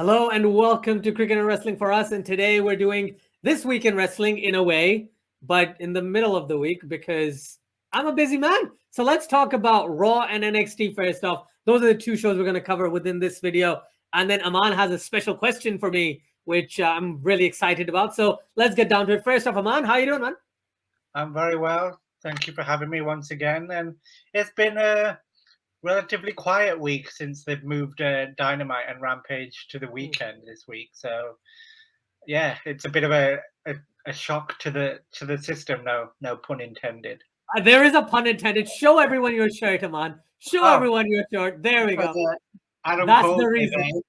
Hello and welcome to Cricket and Wrestling for Us. And today we're doing This Week in Wrestling in a way, but in the middle of the week because I'm a busy man. So let's talk about Raw and NXT first off. Those are the two shows we're going to cover within this video. And then Aman has a special question for me, which I'm really excited about. So let's get down to it. First off, Aman, how you doing, man? I'm very well. Thank you for having me once again. And it's been a relatively quiet week since they've moved Dynamite and Rampage to the weekend this week. So yeah, it's a bit of a shock to the system. No pun intended. There is a pun intended. Show everyone your shirt, Aman. Show Oh, everyone your shirt. There we go. Adam That's Cole the reason.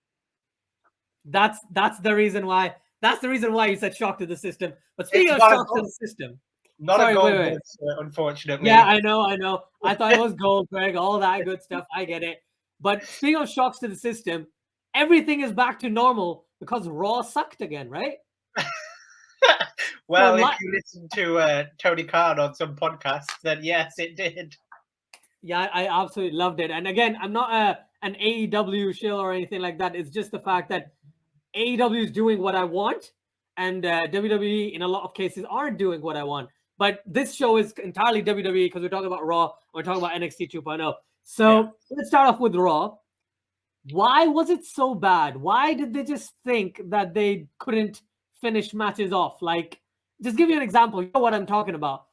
That's the reason why. That's the reason why you said shock to the system. But speaking of shock to the system, not sorry, a wait. Goldberg, unfortunately. Yeah, I know. I thought it was Goldberg, all that good stuff. I get it. But speaking of shocks to the system, everything is back to normal because Raw sucked again, right? Well, if you listen to Tony Khan on some podcasts, then yes, it did. Yeah, I absolutely loved it. And again, I'm not an AEW shill or anything like that. It's just the fact that AEW is doing what I want, and WWE in a lot of cases aren't doing what I want. But this show is entirely WWE because we're talking about Raw. We're talking about NXT 2.0. So let's start off with Raw. Why was it so bad? Why did they just think that they couldn't finish matches off? Like, just give you an example. You know what I'm talking about.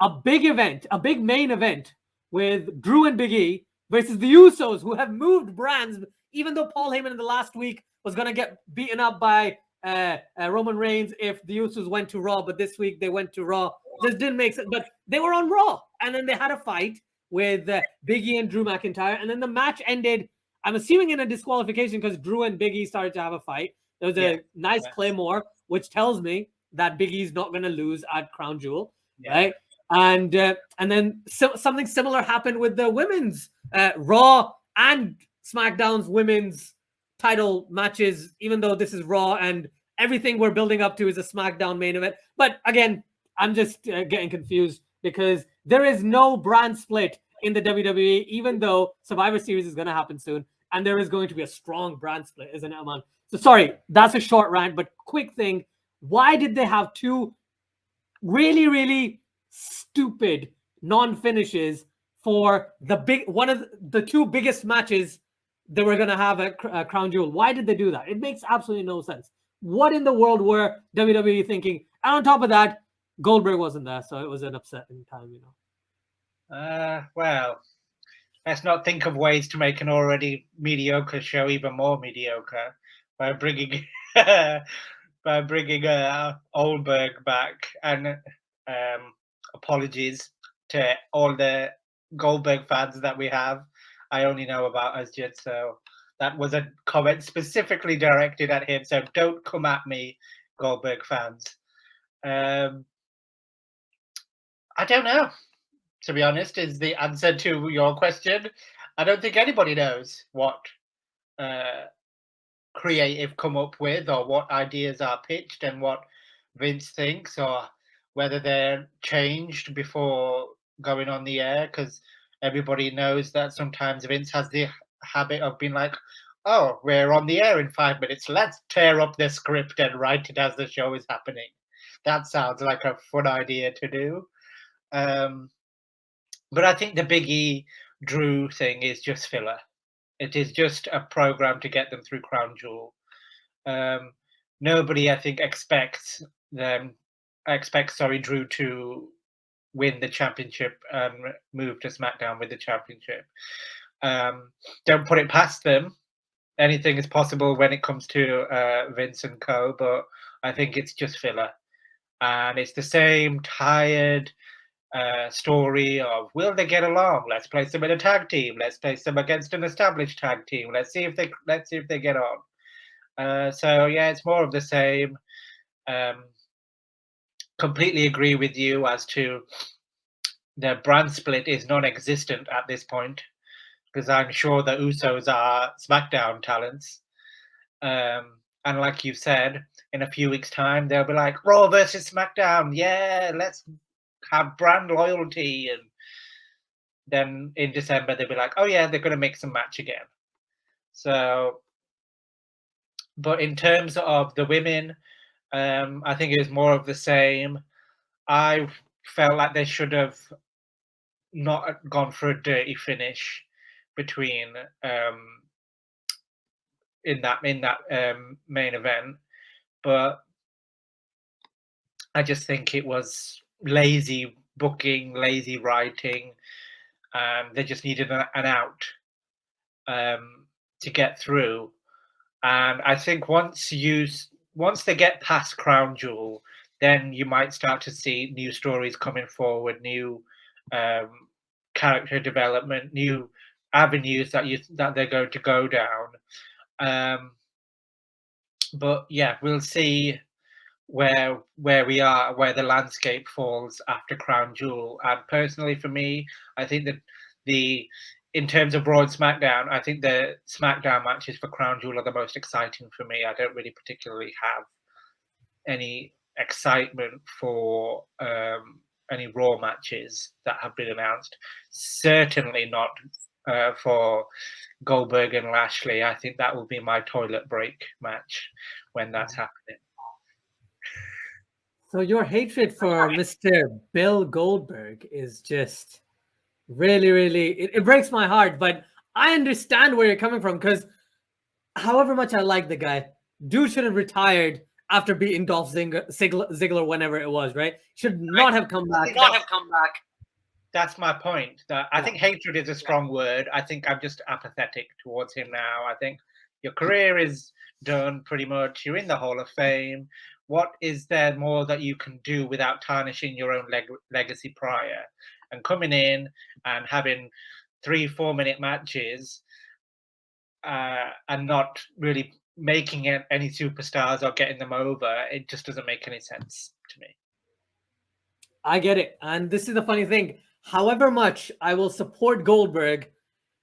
A big event, a big main event with Drew and Big E versus the Usos, who have moved brands, even though Paul Heyman in the last week was going to get beaten up by Roman Reigns if the Usos went to Raw, but this week they went to Raw. Just didn't make sense. But they were on Raw, and then they had a fight with Big E and Drew McIntyre, and then the match ended, I'm assuming, in a disqualification because Drew and Big E started to have a fight. There was a nice Claymore, which tells me that Big E's not going to lose at Crown Jewel, right? And then something similar happened with the women's Raw and SmackDown's women's title matches, even though this is Raw and everything we're building up to is a SmackDown main event. But again, I'm just getting confused because there is no brand split in the WWE, even though Survivor Series is going to happen soon. And there is going to be a strong brand split, isn't it, man? So sorry, that's a short rant, but quick thing. Why did they have two really, really stupid non-finishes for one of the two biggest matches that we're going to have at Crown Jewel? Why did they do that? It makes absolutely no sense. What in the world were WWE thinking? And on top of that, Goldberg wasn't there, so it was an upsetting time, you know. Well, let's not think of ways to make an already mediocre show even more mediocre by bringing Goldberg back. And apologies to all the Goldberg fans that we have. I only know about Asjad, so that was a comment specifically directed at him. So don't come at me, Goldberg fans. I don't know, to be honest, is the answer to your question. I don't think anybody knows what creative come up with or what ideas are pitched and what Vince thinks or whether they're changed before going on the air, because everybody knows that sometimes Vince has the habit of being like, oh, we're on the air in 5 minutes. Let's tear up the script and write it as the show is happening. That sounds like a fun idea to do. But I think the Big E Drew thing is just filler. It is just a program to get them through Crown Jewel. Nobody, I think, expects Drew to win the championship and move to SmackDown with the championship. Don't put it past them. Anything is possible when it comes to Vince and co, but I think it's just filler. And it's the same tired story of, will they get along? Let's place them in a tag team. Let's place them against an established tag team. Let's see if they get on. So yeah, it's more of the same. Completely agree with you as to the brand split is non-existent at this point, because I'm sure the Usos are SmackDown talents. And like you said, in a few weeks' time, they'll be like, Raw versus SmackDown. Yeah, let's have brand loyalty. And then in December, they'll be like, oh, yeah, they're going to make some match again. So But in terms of the women, I think it was more of the same. I felt like they should have not gone for a dirty finish between in that main event, but I just think it was lazy booking, lazy writing, and they just needed an out to get through. And I think once they get past Crown Jewel, then you might start to see new stories coming forward, new character development, new avenues that they're going to go down. But yeah, we'll see where we are, where the landscape falls after Crown Jewel. And personally, for me, I think that in terms of Raw and SmackDown, I think the SmackDown matches for Crown Jewel are the most exciting for me. I don't really particularly have any excitement for any Raw matches that have been announced. Certainly not for Goldberg and Lashley. I think that will be my toilet break match when that's happening. So your hatred for Mr. Bill Goldberg is just really, really, it breaks my heart. But I understand where you're coming from, because however much I like the guy, dude should have retired after beating Dolph Ziggler whenever it was, right? Should not have come back. That's my point. That I think hatred is a strong word. I think I'm just apathetic towards him now. I think your career is done pretty much. You're in the Hall of Fame. What is there more that you can do without tarnishing your own legacy prior? And coming in and having 3-4 minute matches and not really making any superstars or getting them over, it just doesn't make any sense to me. I get it. And this is the funny thing. However much I will support Goldberg,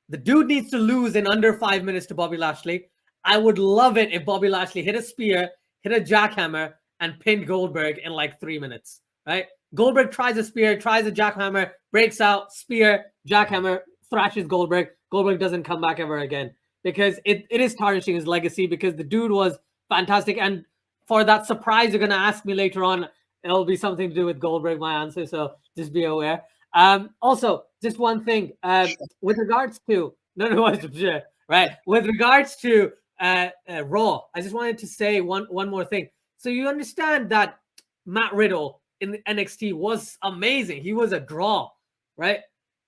the dude needs to lose in under 5 minutes to Bobby Lashley. I would love it if Bobby Lashley hit a spear, hit a jackhammer, and pinned Goldberg in like 3 minutes, right? Goldberg tries a spear, tries a jackhammer, breaks out, spear, jackhammer, thrashes Goldberg. Goldberg doesn't come back ever again, because it is tarnishing his legacy, because the dude was fantastic. And for that surprise you're going to ask me later on, it'll be something to do with Goldberg, my answer. So just be aware. Also, just one thing with regards to right, with regards to Raw, I just wanted to say one more thing. So you understand that Matt Riddle in the NXT was amazing. He was a draw, right?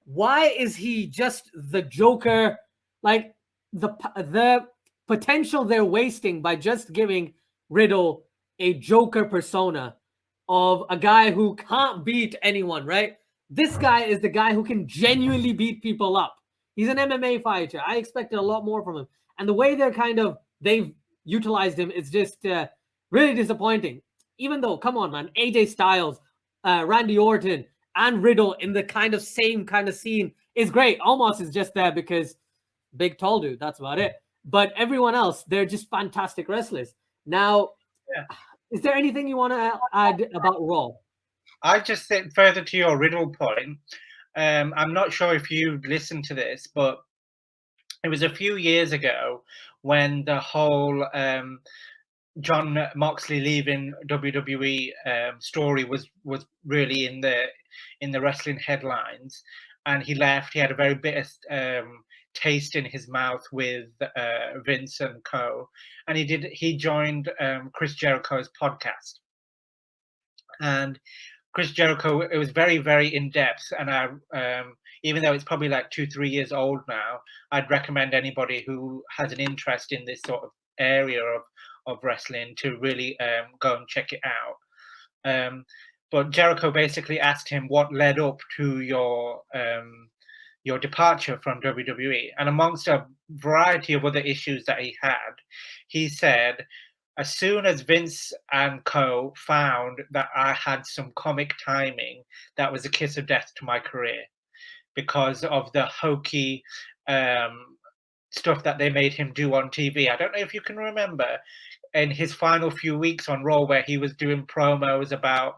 Why is he just the Joker? Like the potential they're wasting by just giving Riddle a Joker persona of a guy who can't beat anyone, right? This guy is the guy who can genuinely beat people up. He's an MMA fighter. I expected a lot more from him. And the way they've utilized him is just really disappointing. Even though, come on, man, AJ Styles, Randy Orton, and Riddle in the same kind of scene is great. Almost is just there because big tall dude. That's about it. But everyone else, they're just fantastic wrestlers. Now, is there anything you want to add about Raw? I just think further to your Riddle point. I'm not sure if you listened to this, but it was a few years ago when the whole John Moxley leaving WWE story was really in the wrestling headlines, and he left. He had a very bitter taste in his mouth with Vince and co, and he joined Chris Jericho's podcast, and Chris Jericho, it was very, very in depth, and I even though it's probably like 2-3 years old now, I'd recommend anybody who has an interest in this sort of area of wrestling to really go and check it out. But Jericho basically asked him what led up to your departure from WWE, and amongst a variety of other issues that he had, he said, as soon as Vince and co found that I had some comic timing, that was a kiss of death to my career, because of the hokey stuff that they made him do on TV. I don't know if you can remember in his final few weeks on Raw where he was doing promos about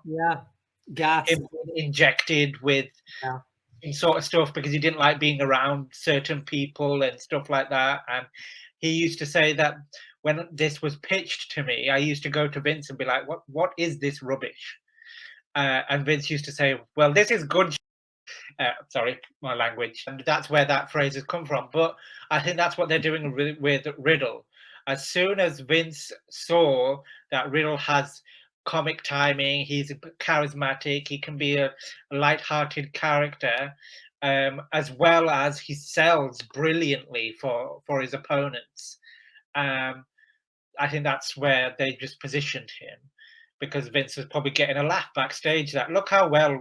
gas him being injected with sort of stuff because he didn't like being around certain people and stuff like that. And he used to say that when this was pitched to me, I used to go to Vince and be like, what is this rubbish? And Vince used to say, well, this is good. Sorry, my language. And that's where that phrase has come from. But I think that's what they're doing with Riddle. As soon as Vince saw that Riddle has comic timing, he's charismatic, he can be a light-hearted character, as well as he sells brilliantly for his opponents. I think that's where they just positioned him, because Vince was probably getting a laugh backstage that look how well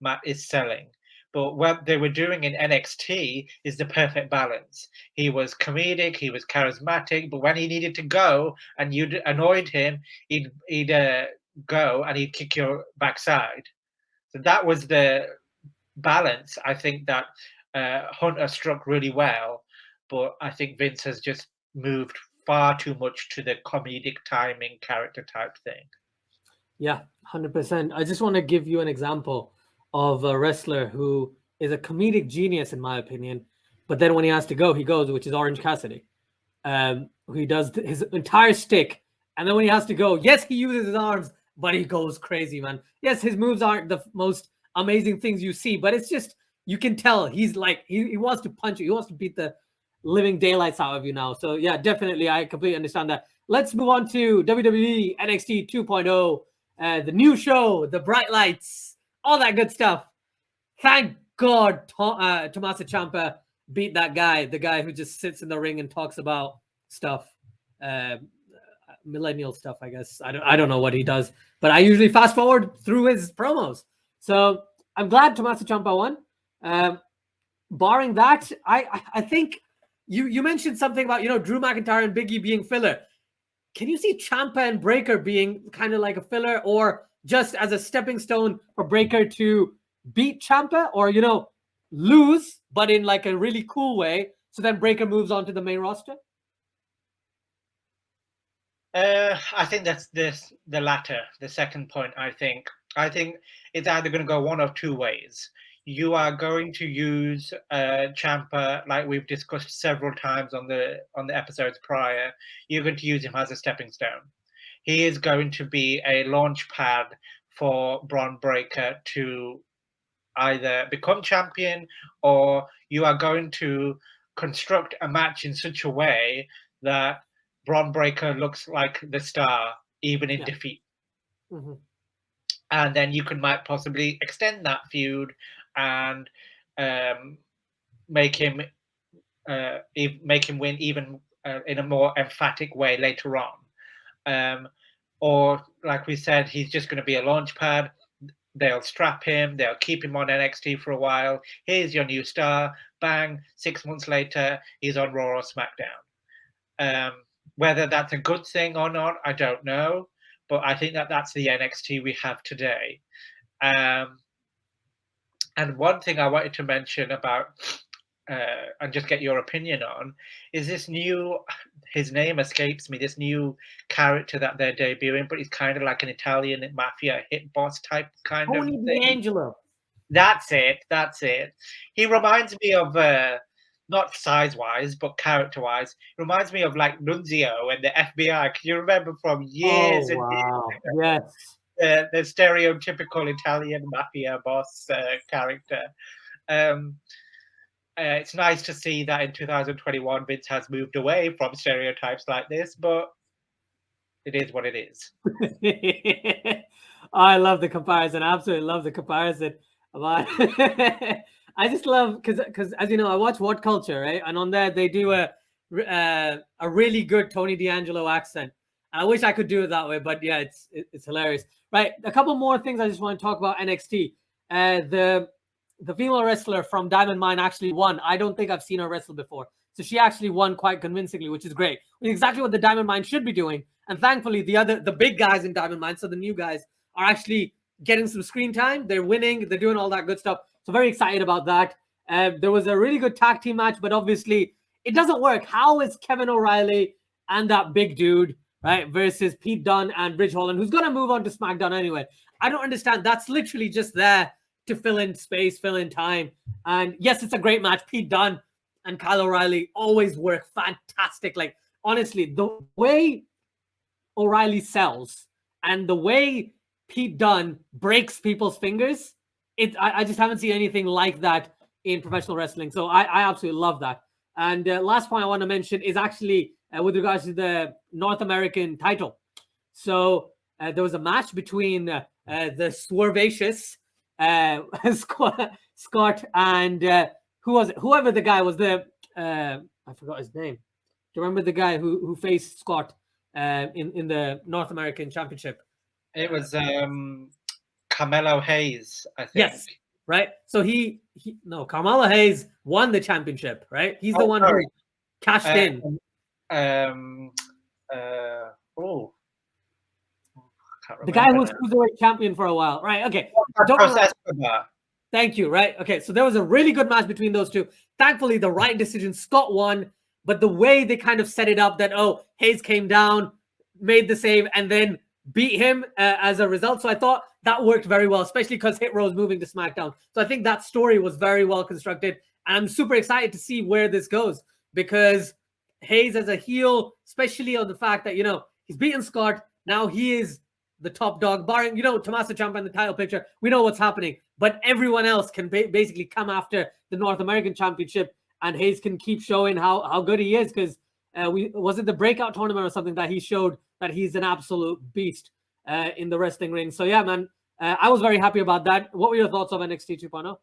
Matt is selling. But what they were doing in NXT is the perfect balance. He was comedic, he was charismatic, but when he needed to go and you annoyed him, he'd go and he'd kick your backside. So that was the balance. I think that Hunter struck really well, but I think Vince has just moved far too much to the comedic timing character type thing. Yeah, 100%. I just want to give you an example of a wrestler who is a comedic genius, in my opinion. But then when he has to go, he goes, which is Orange Cassidy. He does his entire stick. And then when he has to go, yes, he uses his arms, but he goes crazy, man. Yes, his moves aren't the most amazing things you see, but it's just, you can tell he's like, he wants to punch you. He wants to beat the living daylights out of you now. So yeah, definitely, I completely understand that. Let's move on to WWE NXT 2.0, the new show, the bright lights, all that good stuff. Thank God Tommaso Ciampa beat that guy, the guy who just sits in the ring and talks about stuff, millennial stuff, I guess. I don't know what he does, but I usually fast forward through his promos. So I'm glad Tommaso Ciampa won. Barring that, I think you mentioned something about, Drew McIntyre and Big E being filler. Can you see Ciampa and Breakker being kind of like a filler, or just as a stepping stone for Breakker to beat Ciampa, or lose but in like a really cool way, so then Breakker moves on to the main roster? I think that's the latter, the second point. I think it's either going to go one of two ways. You are going to use Ciampa, like we've discussed several times on the episodes prior. You're going to use him as a stepping stone. He is going to be a launch pad for Bron Breakker to either become champion, or you are going to construct a match in such a way that Bron Breakker looks like the star, even in defeat. Mm-hmm. And then you might possibly extend that feud and make him win even in a more emphatic way later on. Or, like we said, he's just going to be a launch pad. They'll strap him. They'll keep him on NXT for a while. Here's your new star. Bang, 6 months later, he's on Raw or SmackDown. Whether that's a good thing or not, I don't know. But I think that's the NXT we have today. And one thing I wanted to mention about, and just get your opinion on, is this new, his name escapes me, this new character that they're debuting, but he's kind of like an Italian mafia hit boss type kind of thing. Tony D'Angelo. That's it. He reminds me of, not size-wise, but character-wise, reminds me of like Nunzio and the FBI. Can you remember from years and years? Yes. The stereotypical Italian mafia boss character. It's nice to see that in 2021, Vince has moved away from stereotypes like this, but it is what it is. I love the comparison. I absolutely love the comparison. I just love, because as you know, I watch What Culture, right? And on there, they do a really good Tony D'Angelo accent. I wish I could do it that way, but yeah, it's hilarious. Right, a couple more things I just want to talk about NXT. The female wrestler from Diamond Mine actually won. I don't think I've seen her wrestle before. So she actually won quite convincingly, which is great. Exactly what the Diamond Mine should be doing. And thankfully, the big guys in Diamond Mine, so the new guys, are actually getting some screen time. They're winning. They're doing all that good stuff. So very excited about that. There was a really good tag team match, but obviously it doesn't work. How is Kevin O'Reilly and that big dude, right, versus Pete Dunne and Ridge Holland, who's going to move on to SmackDown anyway? I don't understand. That's literally just there to fill in space, fill in time. And yes, it's a great match. Pete Dunne and Kyle O'Reilly always work fantastic. Like, honestly, the way O'Reilly sells and the way Pete Dunne breaks people's fingers, I just haven't seen anything like that in professional wrestling. So I absolutely love that. And last point I want to mention is actually with regards to the North American title. So there was a match between the Swervacious Scott and who was it? Whoever the guy was, I forgot his name. Do you remember the guy who faced Scott in the North American Championship? It was Carmelo Hayes, I think. Yes, right. So Carmelo Hayes won the championship, right? He's the one who cashed in. The guy who was cruiserweight champion for a while, right? Okay. Thank you. Right. Okay. So there was a really good match between those two. Thankfully, the right decision. Scott won, but the way they kind of set it up that Hayes came down, made the save, and then beat him as a result. So I thought that worked very well, especially because Hit Row is moving to SmackDown. So I think that story was very well constructed, and I'm super excited to see where this goes because Hayes as a heel, especially on the fact that he's beaten Scott, now he is the top dog, barring Tommaso Ciampa in the title picture. We know what's happening, but everyone else can basically come after the North American Championship, and Hayes can keep showing how good he is because was it the breakout tournament or something that he showed that he's an absolute beast in the wrestling ring. So yeah, man, I was very happy about that. What were your thoughts of NXT 2.0?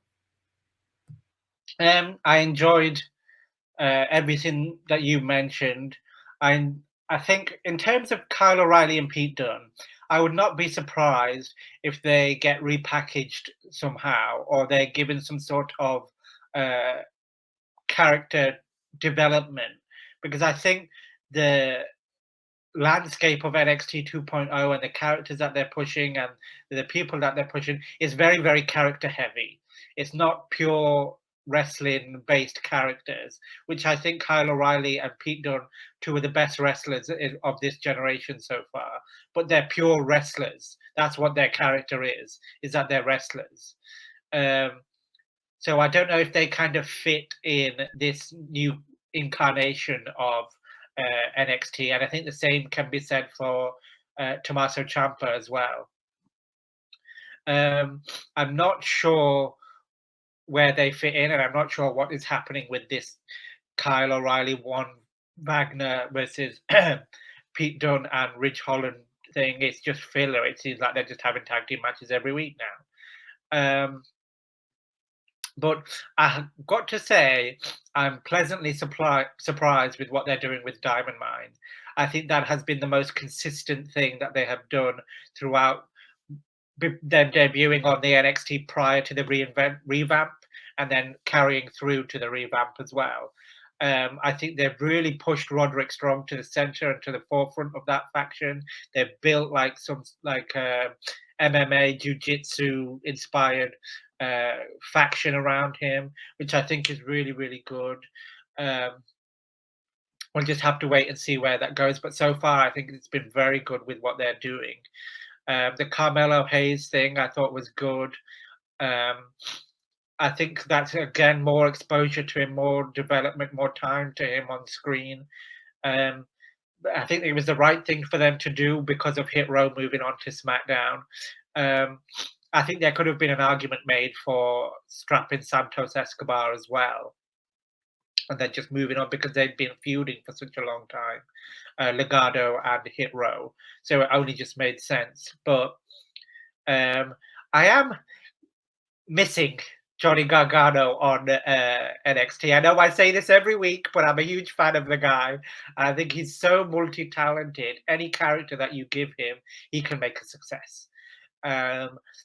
I enjoyed everything that you mentioned. I think in terms of Kyle O'Reilly and Pete Dunne, I would not be surprised if they get repackaged somehow or they're given some sort of character development, because I think the landscape of NXT 2.0 and the characters that they're pushing and the people that they're pushing is very, very character heavy. It's not pure wrestling based characters, which I think Kyle O'Reilly and Pete Dunne, two of the best wrestlers of this generation so far, but they're pure wrestlers. That's what their character is that they're wrestlers. So I don't know if they kind of fit in this new incarnation of NXT, and I think the same can be said for Tommaso Ciampa as well. I'm not sure where they fit in, and I'm not sure what is happening with this Kyle O'Reilly, Wagner versus Pete Dunne and Ridge Holland thing. It's just filler. It seems like they're just having tag team matches every week now. But I've got to say, I'm pleasantly surprised with what they're doing with Diamond Mine. I think that has been the most consistent thing that they have done throughout them debuting on the NXT prior to the revamp and then carrying through to the revamp as well. I think they've really pushed Roderick Strong to the center and to the forefront of that faction. They've built like MMA, jiu-jitsu inspired faction around him, which I think is really, really good. We'll just have to wait and see where that goes. But so far, I think it's been very good with what they're doing. The Carmelo Hayes thing I thought was good. I think that's, again, more exposure to him, more development, more time to him on screen. I think it was the right thing for them to do because of Hit Row moving on to SmackDown. I think there could have been an argument made for strapping Santos Escobar as well, and then just moving on because they'd been feuding for such a long time, Legado and Hit Row. So it only just made sense. But I am missing Johnny Gargano on NXT. I know I say this every week, but I'm a huge fan of the guy. I think he's so multi-talented. Any character that you give him, he can make a success.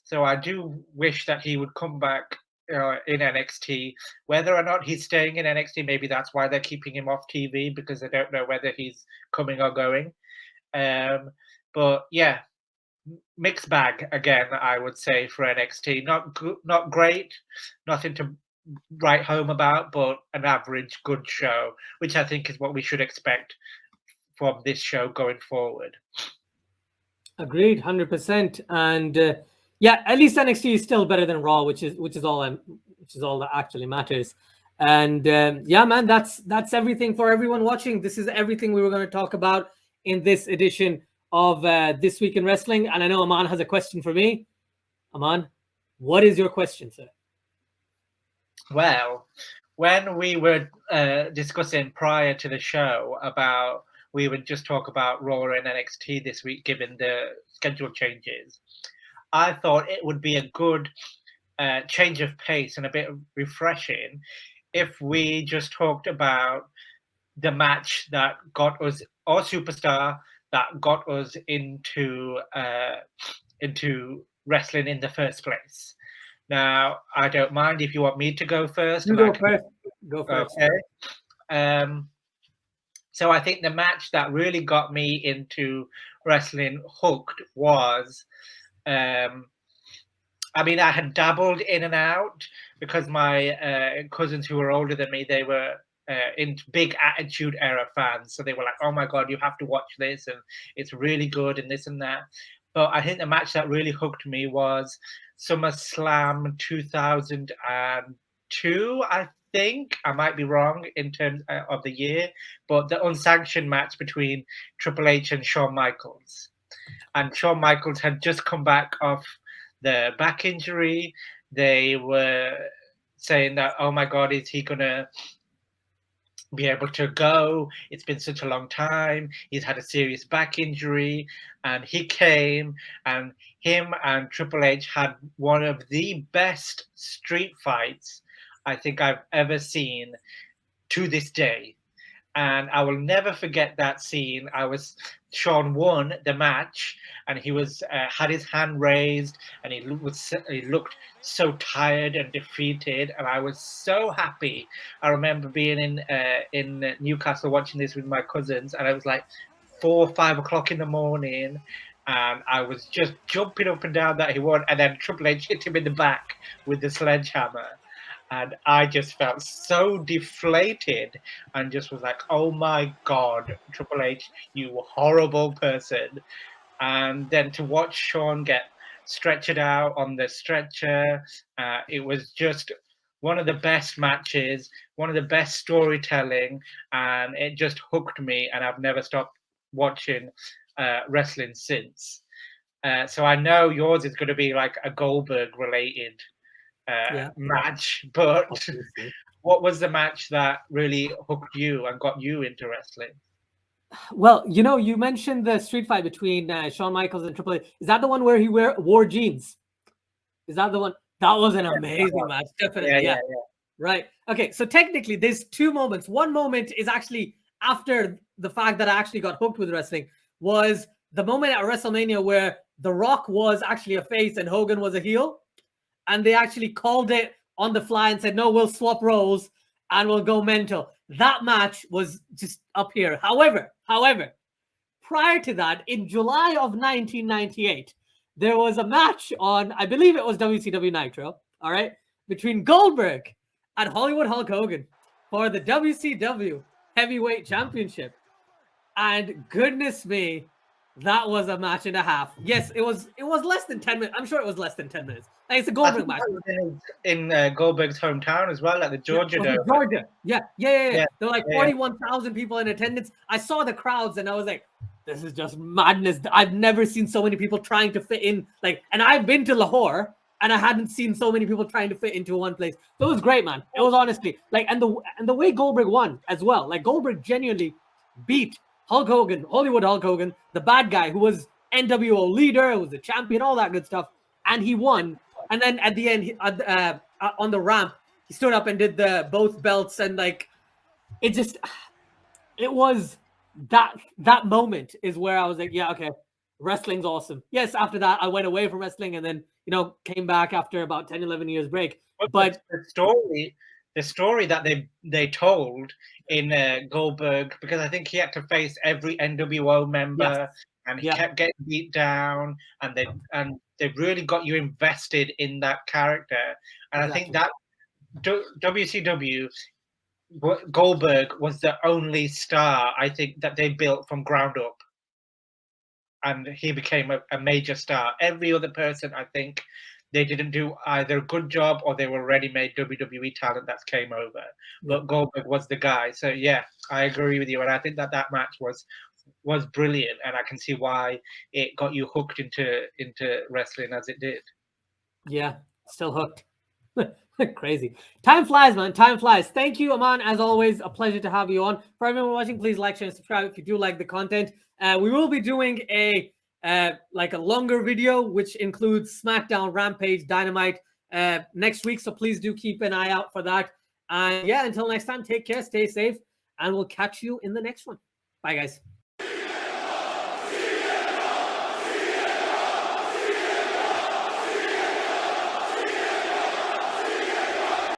So I do wish that he would come back in NXT. Whether or not he's staying in NXT, maybe that's why they're keeping him off TV, because they don't know whether he's coming or going. But yeah, mixed bag again, I would say, for NXT. Not great, nothing to write home about, but an average good show, which I think is what we should expect from this show going forward. Agreed, 100%. And yeah, at least NXT is still better than Raw, which is all that actually matters. And yeah, man, that's everything for everyone watching. This is everything we were going to talk about in this edition of This Week in Wrestling. And I know Aman has a question for me. Aman, what is your question, sir? Well, when we were discussing prior to the show about we would just talk about Raw and NXT this week, given the schedule changes, I thought it would be a good change of pace and a bit refreshing if we just talked about the match that got us, or superstar that got us into wrestling in the first place. Now, I don't mind if you want me to go first. You go first. Go first. Okay. So I think the match that really got me into wrestling hooked was, I mean, I had dabbled in and out because my cousins who were older than me, they were in big Attitude Era fans. So they were like, oh my God, you have to watch this and it's really good and this and that. But I think the match that really hooked me was SummerSlam 2002, I think. I might be wrong in terms of the year, but the unsanctioned match between Triple H and Shawn Michaels. And Shawn Michaels had just come back off the back injury. They were saying that, oh my God, is he going to be able to go? It's been such a long time. He's had a serious back injury. And he came, and him and Triple H had one of the best street fights I think I've ever seen to this day. And I will never forget that scene. Shawn won the match, and he was had his hand raised, and he looked so tired and defeated, and I was so happy. I remember being in Newcastle watching this with my cousins, and it was like 4 or 5 o'clock in the morning, and I was just jumping up and down that he won, and then Triple H hit him in the back with the sledgehammer. And I just felt so deflated and just was like, oh my God, Triple H, you horrible person. And then to watch Shawn get stretchered out on the stretcher, it was just one of the best matches, one of the best storytelling, and it just hooked me, and I've never stopped watching wrestling since. So I know yours is going to be like a Goldberg related match, but Obviously. what was the match that really hooked you and got you into wrestling? Well, you mentioned the street fight between Shawn Michaels and Triple H. Is that the one where he wore jeans? Is that the one? That was an amazing match. Definitely. Yeah. Right. Okay. So technically, there's two moments. One moment is actually after the fact that I actually got hooked with wrestling, was the moment at WrestleMania where The Rock was actually a face and Hogan was a heel. And they actually called it on the fly and said, no, we'll swap roles and we'll go mental. That match was just up here. However, prior to that, in July of 1998, there was a match on, I believe it was WCW Nitro, all right, between Goldberg and Hollywood Hulk Hogan for the WCW Heavyweight Championship. And goodness me, that was a match and a half. Yes, it was less than 10 minutes. I'm sure it was less than 10 minutes. Like, it's a Goldberg match. In Goldberg's hometown as well, at the Georgia Dome. Georgia. Yeah. There were like 41,000 people in attendance. I saw the crowds and I was like, this is just madness. I've never seen so many people trying to fit in. And I've been to Lahore and I hadn't seen so many people trying to fit into one place. So it was great, man. It was honestly and the way Goldberg won as well. Like, Goldberg genuinely beat Hulk Hogan, Hollywood Hulk Hogan, the bad guy who was NWO leader, who was a champion, all that good stuff, and he won. And then at the end, on the ramp, he stood up and did the both belts, and it was that moment is where I was like, yeah, okay, wrestling's awesome. Yes, after that, I went away from wrestling and then came back after about 10, 11 years break. But the story that they told in Goldberg, because I think he had to face every NWO member, and he kept getting beat down, and they really got you invested in that character. And I think that WCW, Goldberg was the only star I think that they built from ground up, and he became a major star. Every other person, I think, they didn't do either a good job or they were ready-made WWE talent that came over. But Goldberg was the guy. So yeah, I agree with you, and I think that match was brilliant, and I can see why it got you hooked into wrestling as it did. Yeah, still hooked. Crazy. Time flies, man. Time flies. Thank you, Aman. As always, a pleasure to have you on. For everyone watching, please like, share, and subscribe if you do like the content. We will be doing a like a longer video, which includes SmackDown, Rampage, Dynamite next week. So please do keep an eye out for that. And yeah, until next time, take care, stay safe, and we'll catch you in the next one. Bye, guys.